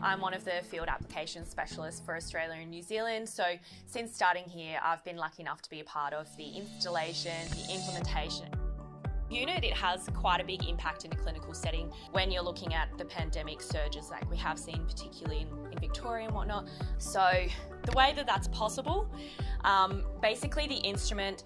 I'm one of the field applications specialists for Australia and New Zealand. So since starting here, I've been lucky enough to be a part of the installation, the implementation. Unit, it has quite a big impact in a clinical setting when you're looking at the pandemic surges like we have seen, particularly in Victoria and whatnot. So the way that that's possible, basically the instrument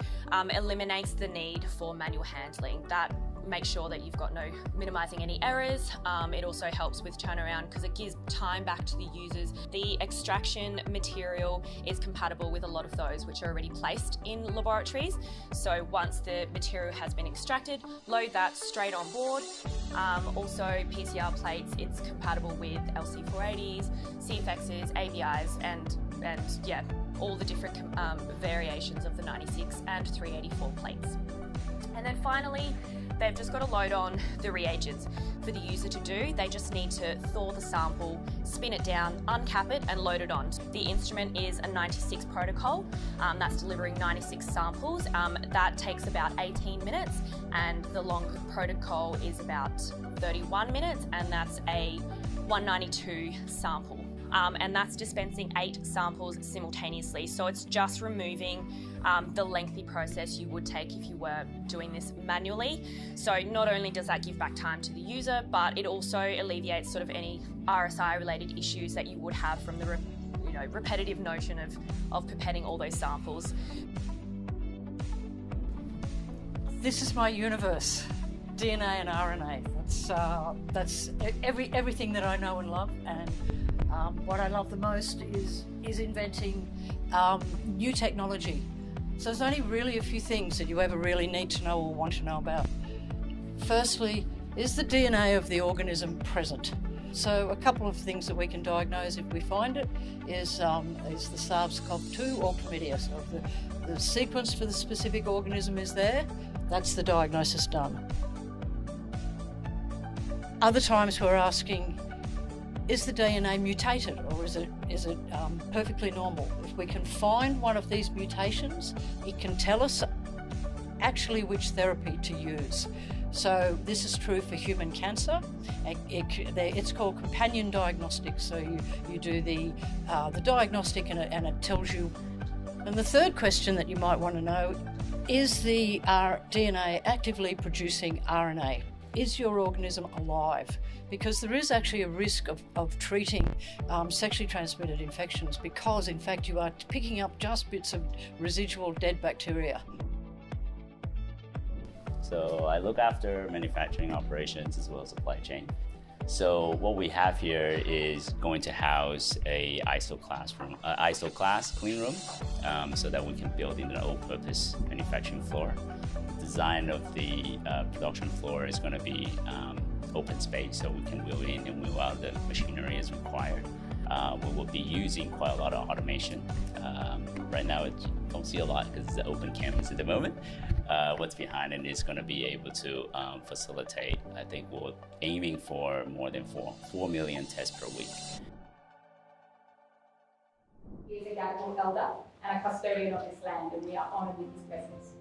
eliminates the need for manual handling. That makes sure that you've got no minimising any errors. It also helps with turnaround because it gives time back to the users. The extraction material is compatible with a lot of those which are already placed in laboratories. So once the material has been extracted, load that straight on board. Also PCR plates, it's compatible with LC480s, CFXs, ABIs and yeah, all the different variations of the 96 and 384 plates. And then finally, they've just got to load on the reagents for the user to do. They just need to thaw the sample, spin it down, uncap it and load it on. The instrument is a 96 protocol, that's delivering 96 samples. That takes about 18 minutes and the long protocol is about 31 minutes and that's a 192 sample. And that's dispensing 8 samples simultaneously. So it's just removing the lengthy process you would take if you were doing this manually. So not only does that give back time to the user, but it also alleviates sort of any RSI related issues that you would have from the repetitive notion of pipetting all those samples. This is my universe, DNA and RNA. That's everything that I know and love, and what I love the most is inventing new technology. So there's only really a few things that you ever really need to know or want to know about. Firstly, is the DNA of the organism present? So a couple of things that we can diagnose if we find it is the SARS-CoV-2 or chlamydia. So if the sequence for the specific organism is there, that's the diagnosis done. Other times we're asking, is the DNA mutated or is it perfectly normal? If we can find one of these mutations, it can tell us actually which therapy to use. So this is true for human cancer. It's called companion diagnostics. So you do the diagnostic and it tells you. And the third question that you might want to know, is the DNA actively producing RNA? Is your organism alive? Because there is actually a risk of treating sexually transmitted infections because, in fact, you are picking up just bits of residual dead bacteria. So I look after manufacturing operations as well as supply chain. So what we have here is going to house a ISO class clean room so that we can build in an all-purpose manufacturing floor. The design of the production floor is going to be open space, so we can wheel in and wheel out the machinery as required. We will be using quite a lot of automation. Right now, you don't see a lot because it's an open canvas at the moment. What's behind it is going to be able to facilitate, I think we're aiming for more than 4 million tests per week. He is a Gadigal elder and a custodian of this land, and we are honoured with his presence.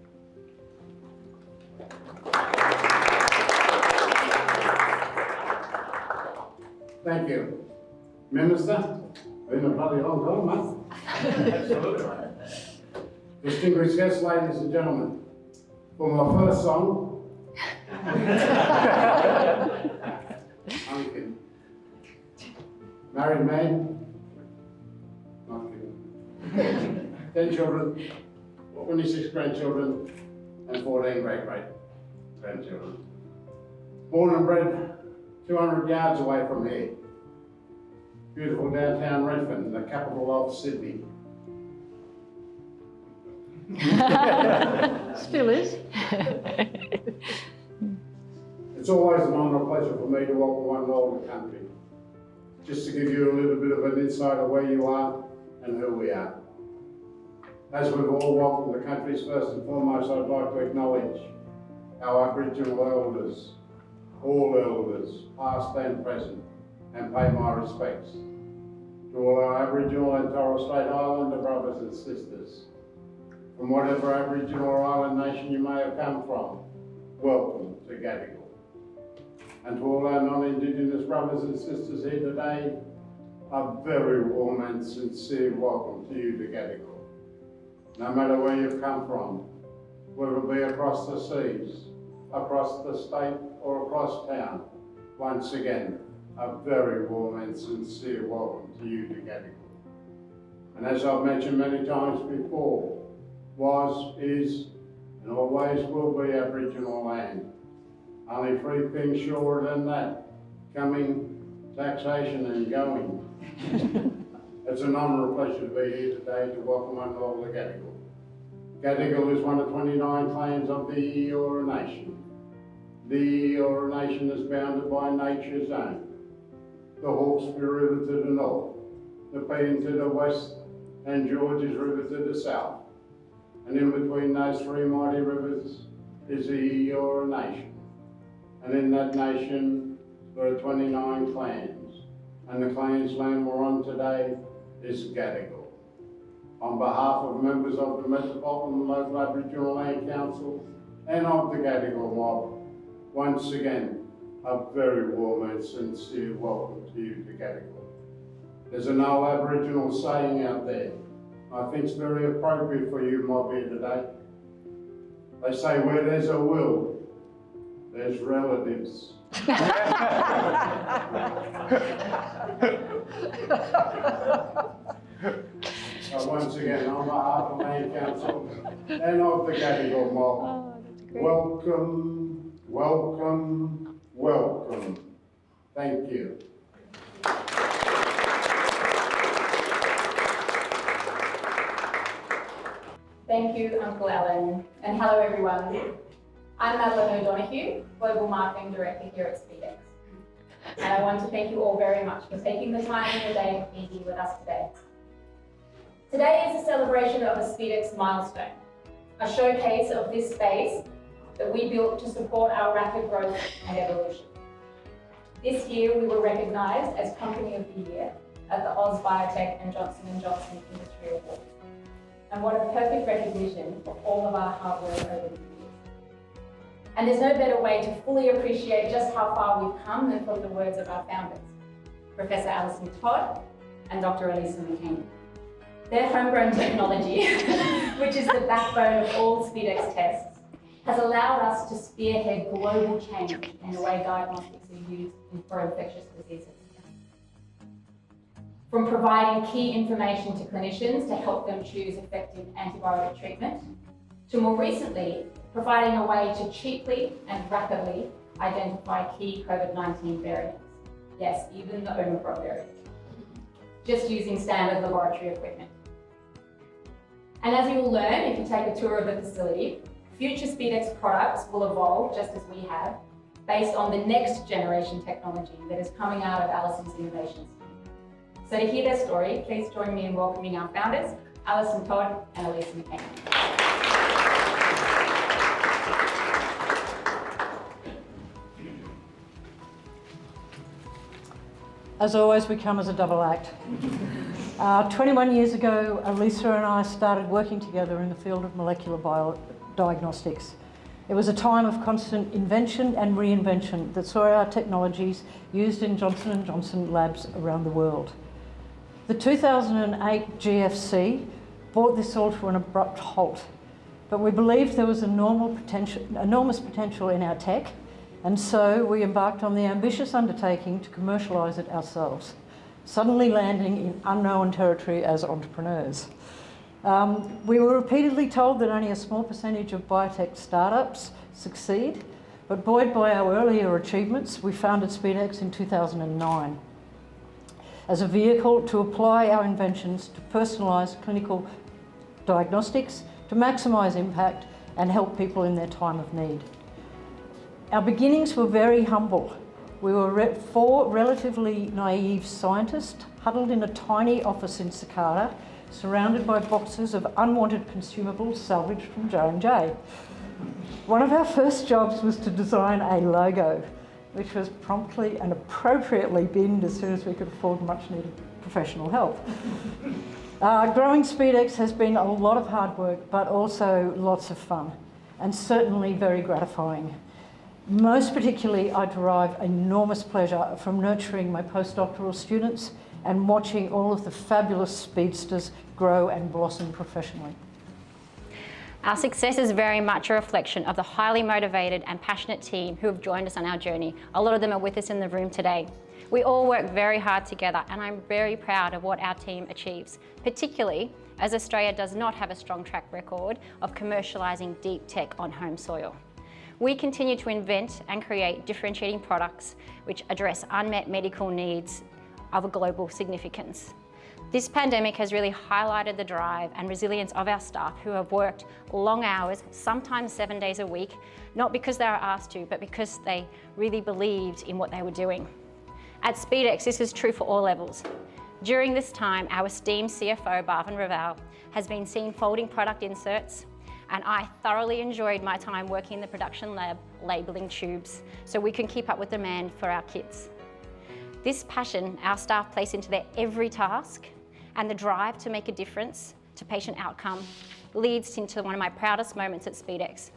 Thank you. Minister, been a bloody long time, mate. Absolutely. Distinguished guests, ladies and gentlemen, for my first song, I'm kidding. Married man, not kidding. 10 children, 26 grandchildren, and 14 great-great-grandchildren. Born and bred 200 yards away from here. Beautiful downtown Redfern, the capital of Sydney. Still is. It's always an honour and pleasure for me to welcome one and all to the country. Just to give you a little bit of an insight of where you are and who we are. As we've all welcomed the countries, first and foremost, I'd like to acknowledge our Aboriginal elders, all elders, past and present, and pay my respects to all our Aboriginal and Torres Strait Islander brothers and sisters. From whatever Aboriginal or island nation you may have come from, welcome to Gadigal. And to all our non-Indigenous brothers and sisters here today, a very warm and sincere welcome to you to Gadigal. No matter where you've come from, whether it be across the seas, across the state or across town, once again, a very warm and sincere welcome to you to Gadigal. And as I've mentioned many times before, was, is, and always will be Aboriginal land. Only three things shorter than that: coming, taxation and going. It's an honour and pleasure to be here today to welcome one and all to Gadigal. Gadigal is one of 29 clans of the Eora Nation. The Eora Nation is bounded by nature's own. The Hawkesbury River to the north, the Peden to the west, and Georges River to the south. And in between those three mighty rivers is the Eora Nation. And in that nation, there are 29 clans. And the clans land we're on today is Gadigal. On behalf of members of the Metropolitan Local Aboriginal Land Council and of the Gadigal mob, once again, a very warm and sincere welcome to you to Gadigal. There's an old Aboriginal saying out there, I think it's very appropriate for you mob here today. They say where there's a will, there's relatives. So once again, on behalf of the Land Council and of the Gadigal mob, welcome, welcome, welcome. Thank you. Thank you, Uncle Alan, and hello everyone. I'm Madeline O'Donoghue, Global Marketing Director here at SpeeDx. And I want to thank you all very much for taking the time in the day to be here with us today. Today is a celebration of a SpeeDx milestone, a showcase of this space that we built to support our rapid growth and evolution. This year we were recognised as Company of the Year at the Oz Biotech and Johnson & Johnson Industry Awards. And what a perfect recognition for all of our hard work over the years. And there's no better way to fully appreciate just how far we've come than from the words of our founders, Professor Alison Todd and Dr. Elisa McCain. Their homegrown technology, which is the backbone of all SpeeDx tests, has allowed us to spearhead global change in the way diagnostics are used for infectious diseases. From providing key information to clinicians to help them choose effective antibiotic treatment, to more recently, providing a way to cheaply and rapidly identify key COVID-19 variants. Yes, even the Omicron variant. Just using standard laboratory equipment. And as you will learn if you take a tour of the facility, future SpeeDx products will evolve just as we have, based on the next generation technology that is coming out of Alison's innovations. So to hear their story, please join me in welcoming our founders, Alison Todd and Elisa McCain. As always, we come as a double act. 21 years ago, Elisa and I started working together in the field of molecular diagnostics. It was a time of constant invention and reinvention that saw our technologies used in Johnson & Johnson labs around the world. The 2008 GFC brought this all to an abrupt halt, but we believed there was enormous potential in our tech, and so we embarked on the ambitious undertaking to commercialise it ourselves, suddenly landing in unknown territory as entrepreneurs. We were repeatedly told that only a small percentage of biotech startups succeed, but buoyed by our earlier achievements, we founded SpeeDx in 2009 as a vehicle to apply our inventions to personalised clinical diagnostics, to maximise impact and help people in their time of need. Our beginnings were very humble. We were four relatively naive scientists huddled in a tiny office in Cicada, surrounded by boxes of unwanted consumables salvaged from J&J. One of our first jobs was to design a logo, which was promptly and appropriately binned as soon as we could afford much needed professional help. Growing SpeeDx has been a lot of hard work, but also lots of fun, and certainly very gratifying. Most particularly, I derive enormous pleasure from nurturing my postdoctoral students and watching all of the fabulous speedsters grow and blossom professionally. Our success is very much a reflection of the highly motivated and passionate team who have joined us on our journey. A lot of them are with us in the room today. We all work very hard together, and I'm very proud of what our team achieves, particularly as Australia does not have a strong track record of commercialising deep tech on home soil. We continue to invent and create differentiating products which address unmet medical needs of a global significance. This pandemic has really highlighted the drive and resilience of our staff who have worked long hours, sometimes 7 days a week, not because they were asked to, but because they really believed in what they were doing. At SpeeDx, this is true for all levels. During this time, our esteemed CFO, Bhavin Raval, has been seen folding product inserts, and I thoroughly enjoyed my time working in the production lab labelling tubes so we can keep up with demand for our kits. This passion our staff place into their every task and the drive to make a difference to patient outcome leads into one of my proudest moments at SpeeDx.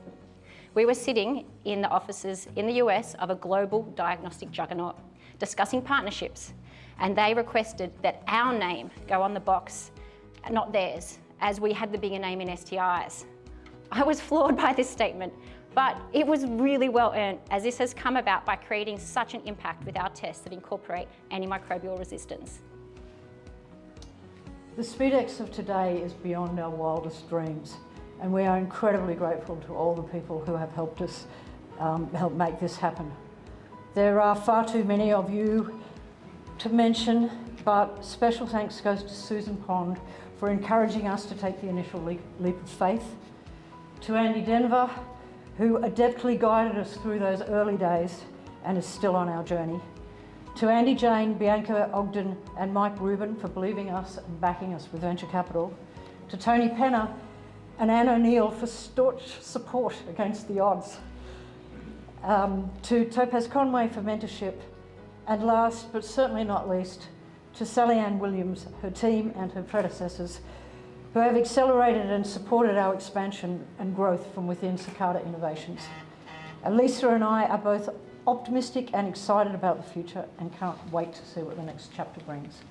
We were sitting in the offices in the US of a global diagnostic juggernaut discussing partnerships, and they requested that our name go on the box, not theirs, as we had the bigger name in STIs. I was floored by this statement, but it was really well earned, as this has come about by creating such an impact with our tests that incorporate antimicrobial resistance. The SpeeDx of today is beyond our wildest dreams, and we are incredibly grateful to all the people who have helped us help make this happen. There are far too many of you to mention, but special thanks goes to Susan Pond for encouraging us to take the initial leap of faith, to Andy Denver, who adeptly guided us through those early days and is still on our journey, to Andy Jane, Bianca Ogden and Mike Rubin for believing us and backing us with venture capital, to Tony Penner and Anne O'Neill for staunch support against the odds, to Topaz Conway for mentorship, and last but certainly not least, to Sally Ann Williams, her team and her predecessors who have accelerated and supported our expansion and growth from within Cicada Innovations. Lisa and I are both optimistic and excited about the future and can't wait to see what the next chapter brings.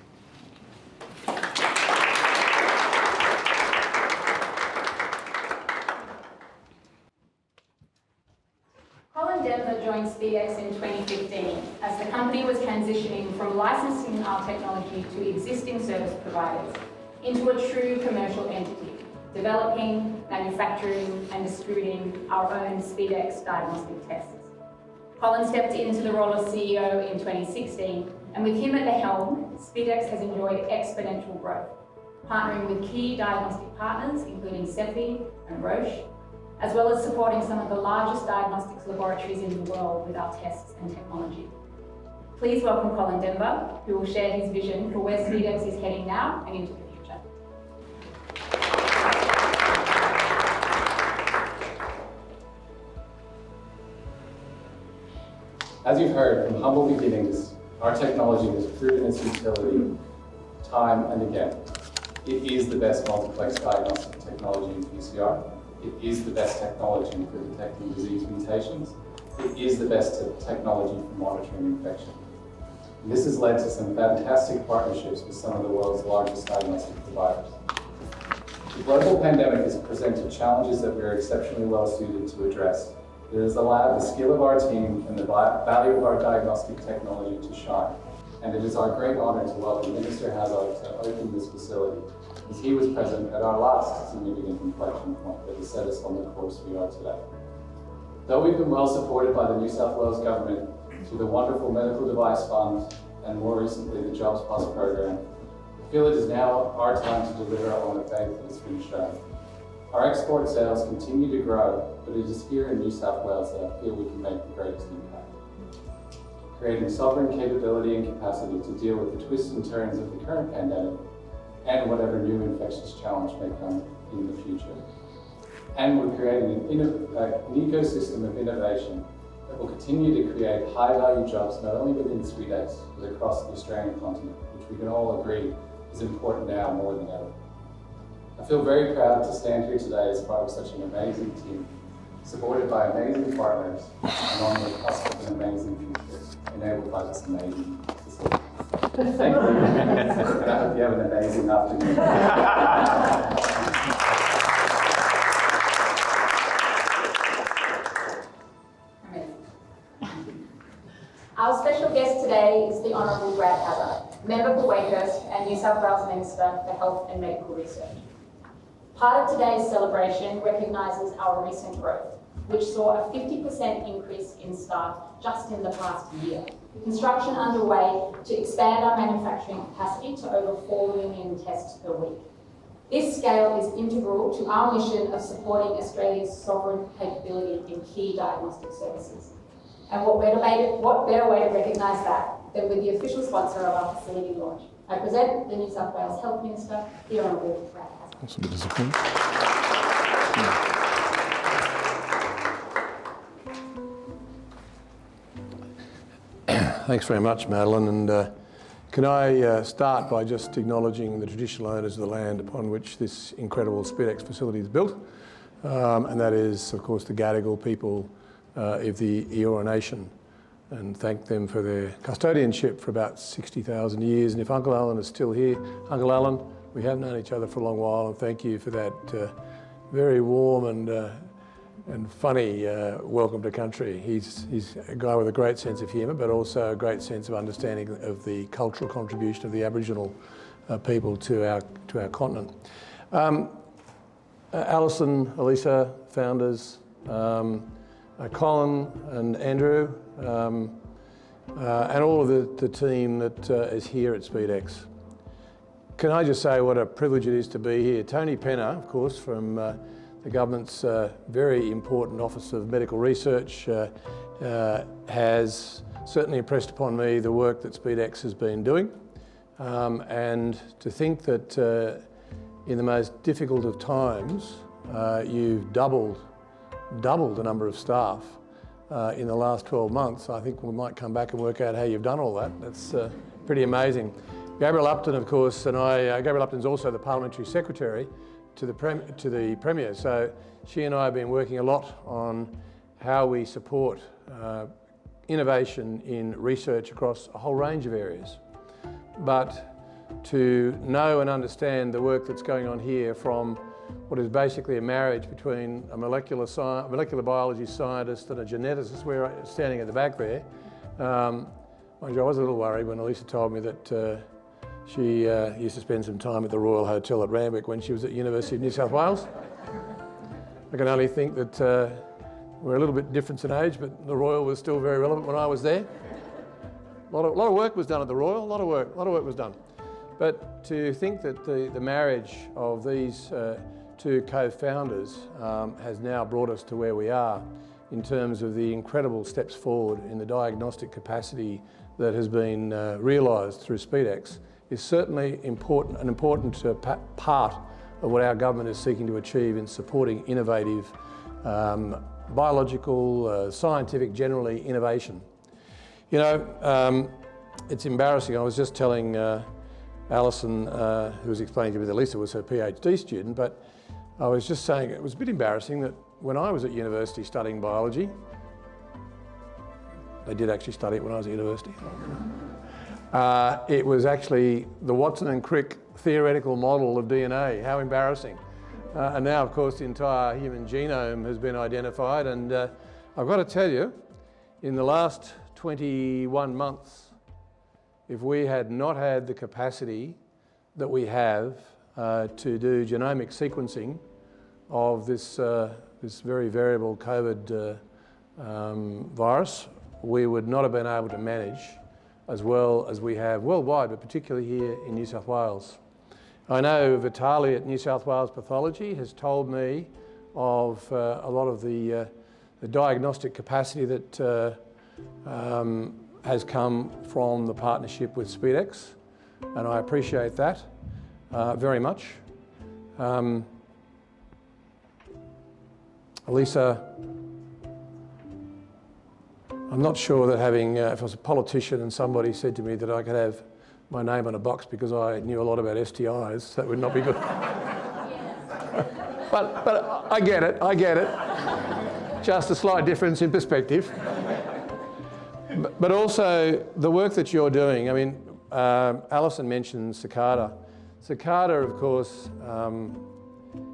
Colin Denver joined SpeeDx in 2015 as the company was transitioning from licensing our technology to existing service providers into a true commercial entity, developing, manufacturing and distributing our own SpeeDx diagnostic tests. Colin stepped into the role of CEO in 2016, and with him at the helm, SpeeDx has enjoyed exponential growth, partnering with key diagnostic partners including Cepheid and Roche, as well as supporting some of the largest diagnostics laboratories in the world with our tests and technology. Please welcome Colin Denver, who will share his vision for where SpeeDx is heading now and into the future. As you've heard, from humble beginnings, our technology has proven its utility time and again. It is the best multiplex diagnostic technology in PCR. It is the best technology for detecting disease mutations. It is the best technology for monitoring infection. And this has led to some fantastic partnerships with some of the world's largest diagnostic providers. The global pandemic has presented challenges that we are exceptionally well suited to address. It has allowed the skill of our team and the value of our diagnostic technology to shine. And it is our great honor to welcome Minister Hazard to open this facility, as he was present at our last significant inflection point that has set us on the course we are today. Though we've been well supported by the New South Wales Government through the wonderful Medical Device Fund and more recently the Jobs Plus program, I feel it is now our time to deliver on the faith that has been shown. Our export sales continue to grow, but it is here in New South Wales that I feel we can make the greatest impact. Creating sovereign capability and capacity to deal with the twists and turns of the current pandemic and whatever new infectious challenge may come in the future. And we're creating an ecosystem of innovation that will continue to create high-value jobs not only within SpeeDx, but across the Australian continent, which we can all agree is important now more than ever. I feel very proud to stand here today as part of such an amazing team, supported by amazing partners, and on the cusp of an amazing future, enabled by this amazing facility. Thank you. And I hope you have an amazing afternoon. Our special guest today is the Honourable Brad Hazzard, Member for Wakehurst and New South Wales Minister for Health and Medical Research. Part of today's celebration recognises our recent growth, which saw a 50% increase in staff just in the past year. Construction underway to expand our manufacturing capacity to over 4 million tests per week. This scale is integral to our mission of supporting Australia's sovereign capability in key diagnostic services. And what better way to recognise that than with the official sponsor of our facility launch. I present the New South Wales Health Minister, the Honourable Brad Hazzard. That's a bit disappointing. Thanks very much, Madeline. And can I start by just acknowledging the traditional owners of the land upon which this incredible SpeeDx facility is built, and that is, of course, the Gadigal people of the Eora Nation, and thank them for their custodianship for about 60,000 years. And if Uncle Alan is still here, Uncle Alan, we have known each other for a long while, and thank you for that very warm and funny welcome to country. He's a guy with a great sense of humour, but also a great sense of understanding of the cultural contribution of the Aboriginal people to our continent. Alison, Elisa, founders, Colin and Andrew, and all of the team that is here at SpeeDx. Can I just say what a privilege it is to be here. Tony Penner, of course, from the government's very important Office of Medical Research, has certainly impressed upon me the work that SpeeDx has been doing. And to think that in the most difficult of times, you've doubled the number of staff in the last 12 months. I think we might come back and work out how you've done all that. That's pretty amazing. Gabrielle Upton, of course, and Gabrielle Upton's also the Parliamentary Secretary to the Premier. So she and I have been working a lot on how we support innovation in research across a whole range of areas. But to know and understand the work that's going on here from what is basically a marriage between a molecular biology scientist and a geneticist. We're standing at the back there. Mind you, I was a little worried when Elisa told me that she used to spend some time at the Royal Hotel at Randwick when she was at University of New South Wales. I can only think that we're a little bit different in age, but the Royal was still very relevant when I was there. A lot of work was done at the Royal, a lot of work was done. But to think that the marriage of these two co-founders has now brought us to where we are in terms of the incredible steps forward in the diagnostic capacity that has been realised through SpeeDx is certainly an important part of what our government is seeking to achieve in supporting innovative biological, scientific, generally innovation. You know, it's embarrassing. I was just telling Alison, who was explaining to me that Lisa was her PhD student, but I was just saying it was a bit embarrassing that when I was at university studying biology, they did actually study it when I was at university, it was actually the Watson and Crick theoretical model of DNA. How embarrassing. And now, of course, the entire human genome has been identified, and I've got to tell you, in the last 21 months, if we had not had the capacity that we have to do genomic sequencing of this very variable COVID virus, we would not have been able to manage as well as we have worldwide, but particularly here in New South Wales. I know Vitaly at New South Wales Pathology has told me of a lot of the diagnostic capacity that has come from the partnership with SpeeDx, and I appreciate that very much. Elisa, I'm not sure that having, if I was a politician and somebody said to me that I could have my name on a box because I knew a lot about STIs, that would not be good. but I get it. Just a slight difference in perspective. But also the work that you're doing, I mean, Alison mentioned cicada. Cicada, of course,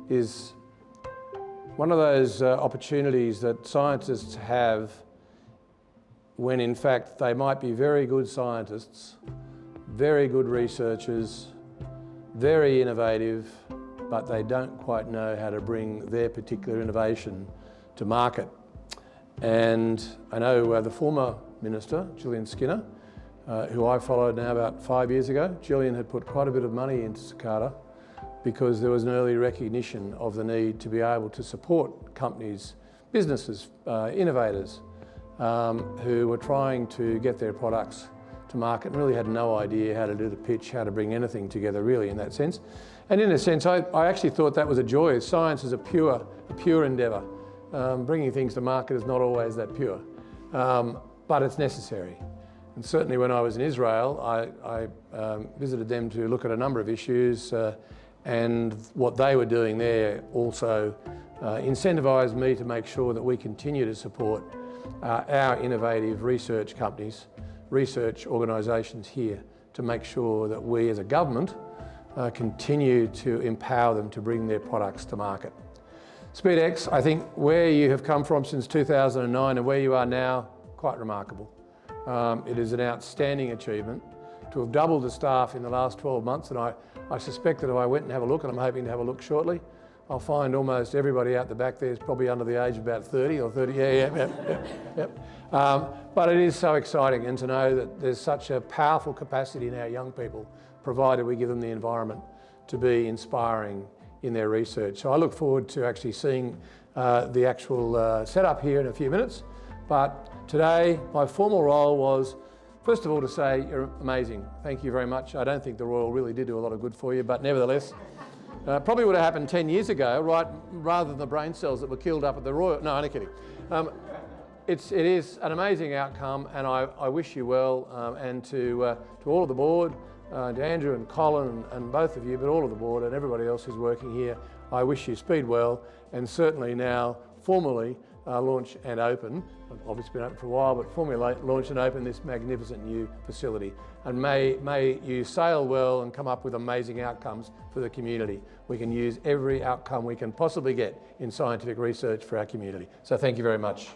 is one of those opportunities that scientists have when in fact they might be very good scientists, very good researchers, very innovative, but they don't quite know how to bring their particular innovation to market. And I know the former Minister, Gillian Skinner, who I followed now about 5 years ago, Gillian had put quite a bit of money into cicada because there was an early recognition of the need to be able to support companies, businesses, innovators who were trying to get their products to market and really had no idea how to do the pitch, how to bring anything together really in that sense. And in a sense, I actually thought that was a joy. Science is a pure endeavour. Bringing things to market is not always that pure, but it's necessary. And certainly when I was in Israel, I visited them to look at a number of issues and what they were doing there also incentivised me to make sure that we continue to support our innovative research companies, research organisations here to make sure that we as a government continue to empower them to bring their products to market. SpeeDx, I think where you have come from since 2009 and where you are now, quite remarkable. It is an outstanding achievement to have doubled the staff in the last 12 months, and I suspect that if I went and have a look, and I'm hoping to have a look shortly, I'll find almost everybody out the back there is probably under the age of about 30 or 30, yep. But it is so exciting, and to know that there's such a powerful capacity in our young people, provided we give them the environment to be inspiring in their research. So I look forward to actually seeing the actual setup here in a few minutes. But today, my formal role was, first of all, to say you're amazing. Thank you very much. I don't think the Royal really did do a lot of good for you, but nevertheless, probably would have happened 10 years ago, right, rather than the brain cells that were killed up at the Royal. No, only kidding. It is an amazing outcome, and I wish you well, and to all of the board, to Andrew and Colin and both of you, but all of the board and everybody else who's working here, I wish you speed well, and certainly now formally launch and open, obviously been open for a while, but formally launch and open this magnificent new facility. And may you sail well and come up with amazing outcomes for the community. We can use every outcome we can possibly get in scientific research for our community. So thank you very much.